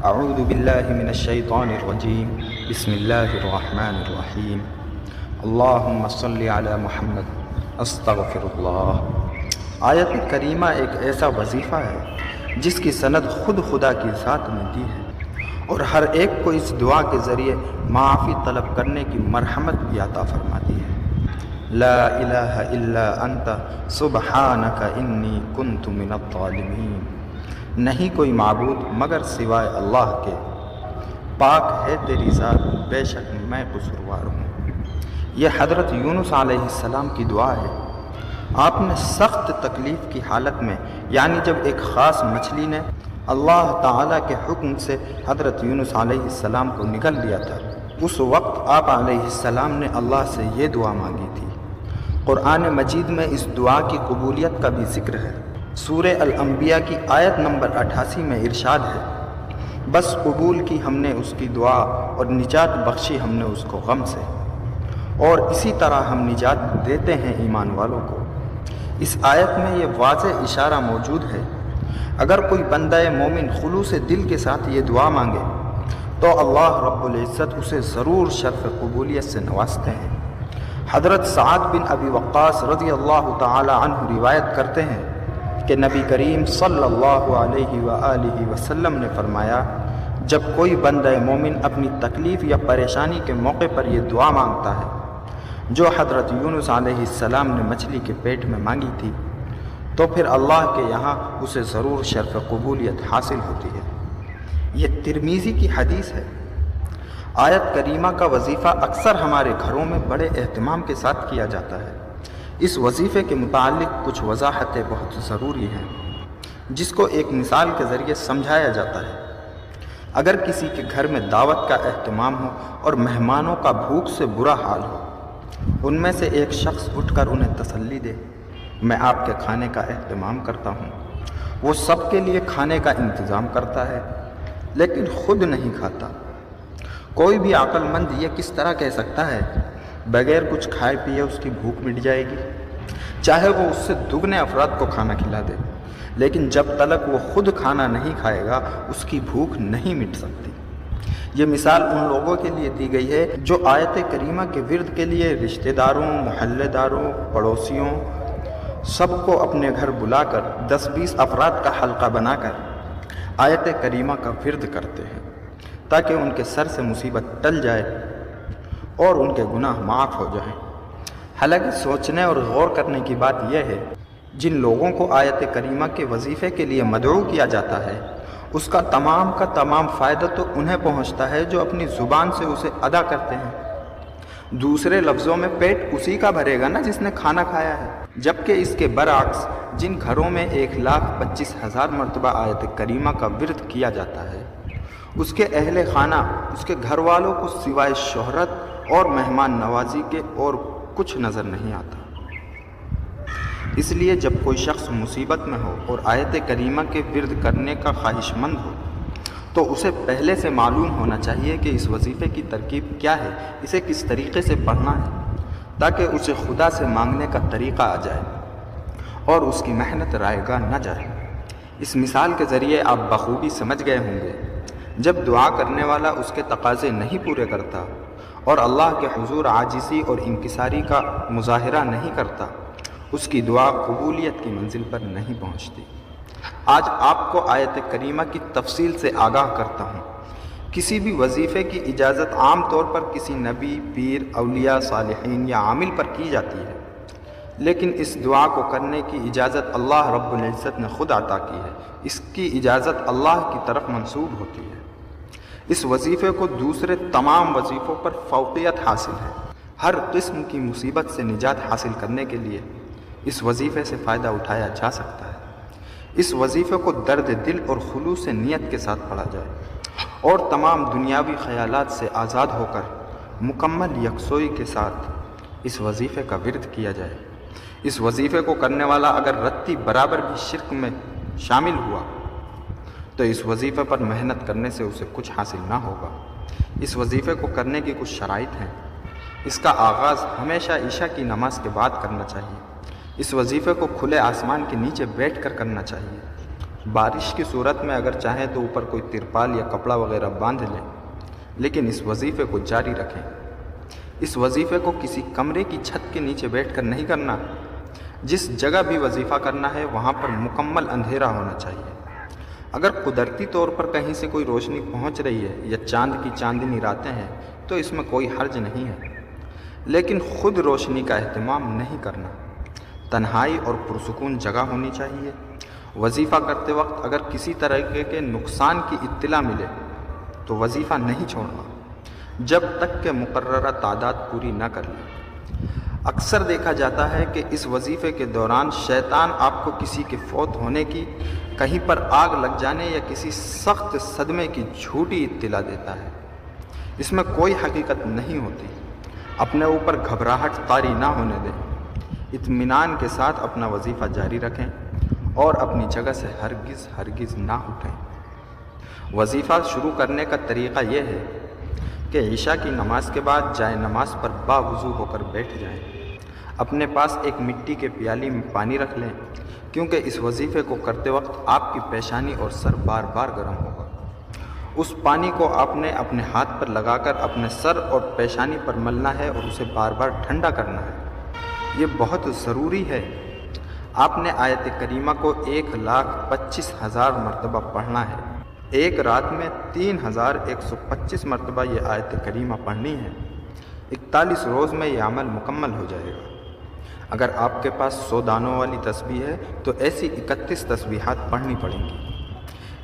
اعوذ باللہ من الشیطان الرجیم بسم اللہ الرحمن الرحیم اللہم صلی علی محمد استغفر اللہ۔ آیت کریمہ ایک ایسا وظیفہ ہے جس کی سند خود خدا کی ذات نے دی ہے اور ہر ایک کو اس دعا کے ذریعے معافی طلب کرنے کی مرحمت بھی عطا فرماتی ہے۔ لا الہ الا انت سبحانک انی کنت من الظالمین۔ نہیں کوئی معبود مگر سوائے اللہ کے، پاک ہے تیری ذات، بے شک میں قصوروار ہوں۔ یہ حضرت یونس علیہ السلام کی دعا ہے۔ آپ نے سخت تکلیف کی حالت میں، یعنی جب ایک خاص مچھلی نے اللہ تعالیٰ کے حکم سے حضرت یونس علیہ السلام کو نگل لیا تھا، اس وقت آپ علیہ السلام نے اللہ سے یہ دعا مانگی تھی۔ قرآن مجید میں اس دعا کی قبولیت کا بھی ذکر ہے۔ سورہ الانبیاء کی آیت نمبر 88 میں ارشاد ہے، بس قبول کی ہم نے اس کی دعا اور نجات بخشی ہم نے اس کو غم سے، اور اسی طرح ہم نجات دیتے ہیں ایمان والوں کو۔ اس آیت میں یہ واضح اشارہ موجود ہے، اگر کوئی بندہ مومن خلوص دل کے ساتھ یہ دعا مانگے تو اللہ رب العزت اسے ضرور شرف قبولیت سے نوازتے ہیں۔ حضرت سعد بن ابی وقاص رضی اللہ تعالی عنہ روایت کرتے ہیں کہ نبی کریم صلی اللہ علیہ وآلہ وسلم نے فرمایا، جب کوئی بندہ مومن اپنی تکلیف یا پریشانی کے موقع پر یہ دعا مانگتا ہے جو حضرت یونس علیہ السلام نے مچھلی کے پیٹ میں مانگی تھی، تو پھر اللہ کے یہاں اسے ضرور شرف قبولیت حاصل ہوتی ہے۔ یہ ترمذی کی حدیث ہے۔ آیت کریمہ کا وظیفہ اکثر ہمارے گھروں میں بڑے اہتمام کے ساتھ کیا جاتا ہے۔ اس وظیفے کے متعلق کچھ وضاحتیں بہت ضروری ہیں جس کو ایک مثال کے ذریعے سمجھایا جاتا ہے۔ اگر کسی کے گھر میں دعوت کا اہتمام ہو اور مہمانوں کا بھوک سے برا حال ہو، ان میں سے ایک شخص اٹھ کر انہیں تسلی دے، میں آپ کے کھانے کا اہتمام کرتا ہوں۔ وہ سب کے لیے کھانے کا انتظام کرتا ہے لیکن خود نہیں کھاتا۔ کوئی بھی عقل مند یہ کس طرح کہہ سکتا ہے بغیر کچھ کھائے پیے اس کی بھوک مٹ جائے گی؟ چاہے وہ اس سے دگنے افراد کو کھانا کھلا دے، لیکن جب تلک وہ خود کھانا نہیں کھائے گا اس کی بھوک نہیں مٹ سکتی۔ یہ مثال ان لوگوں کے لیے دی گئی ہے جو آیت کریمہ کے ورد کے لیے رشتہ داروں، محلے داروں، پڑوسیوں سب کو اپنے گھر بلا کر 10-20 افراد کا حلقہ بنا کر آیت کریمہ کا ورد کرتے ہیں تاکہ ان کے سر سے مصیبت ٹل جائے اور ان کے گناہ معاف ہو جائیں۔ حالانکہ سوچنے اور غور کرنے کی بات یہ ہے، جن لوگوں کو آیت کریمہ کے وظیفے کے لیے مدعو کیا جاتا ہے اس کا تمام فائدہ تو انہیں پہنچتا ہے جو اپنی زبان سے اسے ادا کرتے ہیں۔ دوسرے لفظوں میں پیٹ اسی کا بھرے گا نا جس نے کھانا کھایا ہے، جبکہ اس کے برعکس جن گھروں میں 1,25,000 مرتبہ آیت کریمہ کا ورد کیا جاتا ہے اس کے اہل خانہ، اس کے گھر والوں کو سوائے شہرت اور مہمان نوازی کے اور کچھ نظر نہیں آتا۔ اس لیے جب کوئی شخص مصیبت میں ہو اور آیت کریمہ کے ورد کرنے کا خواہش مند ہو تو اسے پہلے سے معلوم ہونا چاہیے کہ اس وظیفے کی ترکیب کیا ہے، اسے کس طریقے سے پڑھنا ہے، تاکہ اسے خدا سے مانگنے کا طریقہ آ جائے اور اس کی محنت رائگاں نہ جائے۔ اس مثال کے ذریعے آپ بخوبی سمجھ گئے ہوں گے، جب دعا کرنے والا اس کے تقاضے نہیں پورے کرتا اور اللہ کے حضور عاجزی اور انکساری کا مظاہرہ نہیں کرتا، اس کی دعا قبولیت کی منزل پر نہیں پہنچتی۔ آج آپ کو آیت کریمہ کی تفصیل سے آگاہ کرتا ہوں۔ کسی بھی وظیفے کی اجازت عام طور پر کسی نبی، پیر، اولیاء، صالحین یا عامل پر کی جاتی ہے، لیکن اس دعا کو کرنے کی اجازت اللہ رب العزت نے خود عطا کی ہے۔ اس کی اجازت اللہ کی طرف منسوب ہوتی ہے۔ اس وظیفے کو دوسرے تمام وظیفوں پر فوقیت حاصل ہے۔ ہر قسم کی مصیبت سے نجات حاصل کرنے کے لیے اس وظیفے سے فائدہ اٹھایا جا سکتا ہے۔ اس وظیفے کو درد دل اور خلوص نیت کے ساتھ پڑھا جائے اور تمام دنیاوی خیالات سے آزاد ہو کر مکمل یکسوئی کے ساتھ اس وظیفے کا ورد کیا جائے۔ اس وظیفے کو کرنے والا اگر رتی برابر بھی شرک میں شامل ہوا تو اس وظیفے پر محنت کرنے سے اسے کچھ حاصل نہ ہوگا۔ اس وظیفے کو کرنے کی کچھ شرائط ہیں۔ اس کا آغاز ہمیشہ عشاء کی نماز کے بعد کرنا چاہیے۔ اس وظیفے کو کھلے آسمان کے نیچے بیٹھ کر کرنا چاہیے بارش کی صورت میں اگر چاہیں تو اوپر کوئی ترپال یا کپڑا وغیرہ باندھ لیں، لیکن اس وظیفے کو جاری رکھیں۔ اس وظیفے کو کسی کمرے کی چھت کے نیچے بیٹھ کر نہیں کرنا۔ جس جگہ بھی وظیفہ کرنا ہے وہاں پر مکمل اندھیرا ہونا چاہیے۔ اگر قدرتی طور پر کہیں سے کوئی روشنی پہنچ رہی ہے یا چاند کی چاندنی راتیں ہیں تو اس میں کوئی حرج نہیں ہے، لیکن خود روشنی کا اہتمام نہیں کرنا۔ تنہائی اور پرسکون جگہ ہونی چاہیے۔ وظیفہ کرتے وقت اگر کسی طرح کے نقصان کی اطلاع ملے تو وظیفہ نہیں چھوڑنا جب تک کہ مقررہ تعداد پوری نہ کر لیں۔ اکثر دیکھا جاتا ہے کہ اس وظیفے کے دوران شیطان آپ کو کسی کے فوت ہونے کی، کہیں پر آگ لگ جانے یا کسی سخت صدمے کی جھوٹی اطلاع دیتا ہے۔ اس میں کوئی حقیقت نہیں ہوتی۔ اپنے اوپر گھبراہٹ طاری نہ ہونے دیں۔ اطمینان کے ساتھ اپنا وظیفہ جاری رکھیں اور اپنی جگہ سے ہرگز نہ اٹھیں۔ وظیفہ شروع کرنے کا طریقہ یہ ہے کہ عشاء کی نماز کے بعد جائے نماز پر باوضو ہو کر بیٹھ جائیں۔ اپنے پاس ایک مٹی کے پیالی میں پانی رکھ لیں، کیونکہ اس وظیفے کو کرتے وقت آپ کی پیشانی اور سر بار بار گرم ہوگا۔ اس پانی کو آپ نے اپنے ہاتھ پر لگا کر اپنے سر اور پیشانی پر ملنا ہے اور اسے بار بار ٹھنڈا کرنا ہے۔ یہ بہت ضروری ہے۔ آپ نے آیت کریمہ کو 1,25,000 مرتبہ پڑھنا ہے۔ ایک رات میں 3,125 مرتبہ یہ آیت کریمہ پڑھنی ہے۔ 41 روز میں یہ عمل مکمل ہو جائے گا۔ اگر آپ کے پاس 100 دانوں والی تسبیح ہے تو ایسی 31 تسبیحات پڑھنی پڑیں گی۔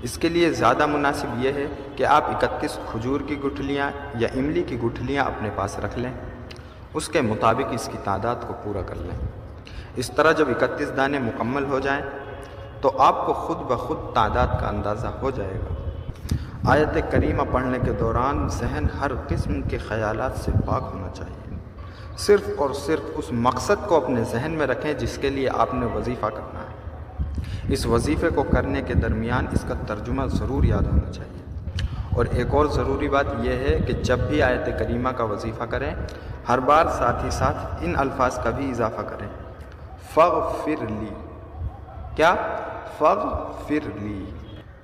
اس کے لیے زیادہ مناسب یہ ہے کہ آپ 31 کھجور کی گٹھلیاں یا املی کی گٹھلیاں اپنے پاس رکھ لیں، اس کے مطابق اس کی تعداد کو پورا کر لیں۔ اس طرح جب 31 دانے مکمل ہو جائیں تو آپ کو خود بخود تعداد کا اندازہ ہو جائے گا۔ آیت کریمہ پڑھنے کے دوران ذہن ہر قسم کے خیالات سے پاک ہونا چاہیے۔ صرف اور صرف اس مقصد کو اپنے ذہن میں رکھیں جس کے لیے آپ نے وظیفہ کرنا ہے۔ اس وظیفے کو کرنے کے درمیان اس کا ترجمہ ضرور یاد ہونا چاہیے۔ اور ایک اور ضروری بات یہ ہے کہ جب بھی آیت کریمہ کا وظیفہ کریں، ہر بار ساتھ ہی ساتھ ان الفاظ کا بھی اضافہ کریں، فغفر لی۔ کیا؟ فغفر لی۔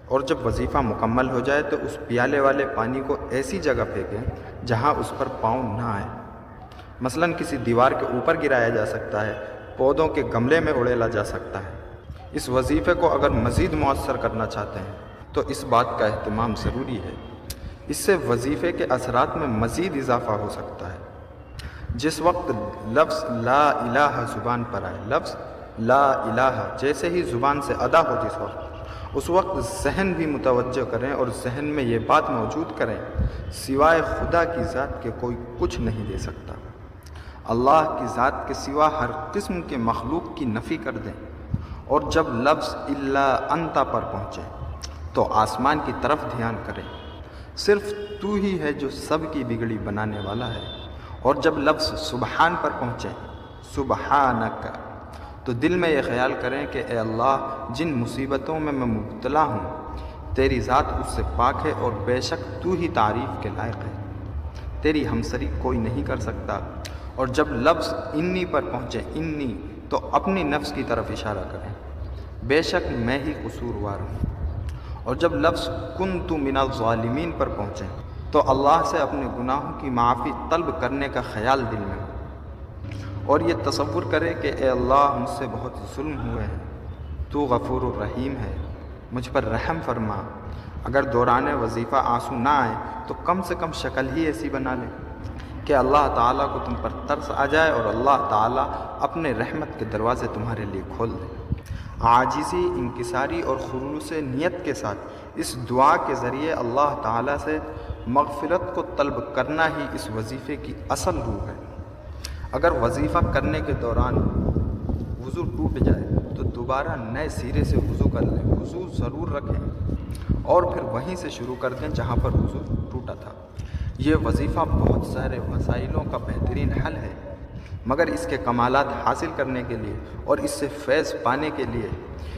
اور جب وظیفہ مکمل ہو جائے تو اس پیالے والے پانی کو ایسی جگہ پھینکیں جہاں اس پر پاؤں نہ آئے۔ مثلاً کسی دیوار کے اوپر گرایا جا سکتا ہے، پودوں کے گملے میں اڑیلا جا سکتا ہے۔ اس وظیفے کو اگر مزید مؤثر کرنا چاہتے ہیں تو اس بات کا اہتمام ضروری ہے۔ اس سے وظیفے کے اثرات میں مزید اضافہ ہو سکتا ہے۔ جس وقت لفظ لا الہ زبان پر آئے، لفظ لا الہ جیسے ہی زبان سے ادا ہو جس وقت، اس وقت ذہن بھی متوجہ کریں اور ذہن میں یہ بات موجود کریں، سوائے خدا کی ذات کے کوئی کچھ نہیں دے سکتا۔ اللہ کی ذات کے سوا ہر قسم کے مخلوق کی نفی کر دیں، اور جب لفظ الا انت پر پہنچے تو آسمان کی طرف دھیان کریں، صرف تو ہی ہے جو سب کی بگڑی بنانے والا ہے۔ اور جب لفظ سبحان پر پہنچے، سبحانک، تو دل میں یہ خیال کریں کہ اے اللہ، جن مصیبتوں میں میں مبتلا ہوں تیری ذات اس سے پاک ہے اور بے شک تو ہی تعریف کے لائق ہے، تیری ہمسری کوئی نہیں کر سکتا۔ اور جب لفظ انی پر پہنچے، انی، تو اپنی نفس کی طرف اشارہ کریں، بے شک میں ہی قصوروار ہوں۔ اور جب لفظ کنت من الظالمین پر پہنچے تو اللہ سے اپنے گناہوں کی معافی طلب کرنے کا خیال دل میں ہو، اور یہ تصور کرے کہ اے اللہ، مجھ سے بہت ظلم ہوئے ہیں، تو غفور الرحیم ہے، مجھ پر رحم فرما۔ اگر دوران وظیفہ آنسو نہ آئے تو کم سے کم شکل ہی ایسی بنا لیں کہ اللہ تعالیٰ کو تم پر ترس آ جائے اور اللہ تعالیٰ اپنے رحمت کے دروازے تمہارے لیے کھول دے۔ عاجزی، انکساری اور خلوص نیت کے ساتھ اس دعا کے ذریعے اللہ تعالیٰ سے مغفرت کو طلب کرنا ہی اس وظیفے کی اصل روح ہے۔ اگر وظیفہ کرنے کے دوران وضو ٹوٹ جائے تو دوبارہ نئے سرے سے وضو کر لیں، وضو ضرور رکھیں اور پھر وہیں سے شروع کر دیں جہاں پر وضو ٹوٹا تھا۔ یہ وظیفہ بہت سارے مسائلوں کا بہترین حل ہے، مگر اس کے کمالات حاصل کرنے کے لیے اور اس سے فیض پانے کے لیے،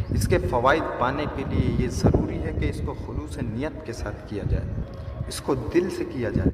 اس کے فوائد پانے کے لیے یہ ضروری ہے کہ اس کو خلوص نیت کے ساتھ کیا جائے، اس کو دل سے کیا جائے۔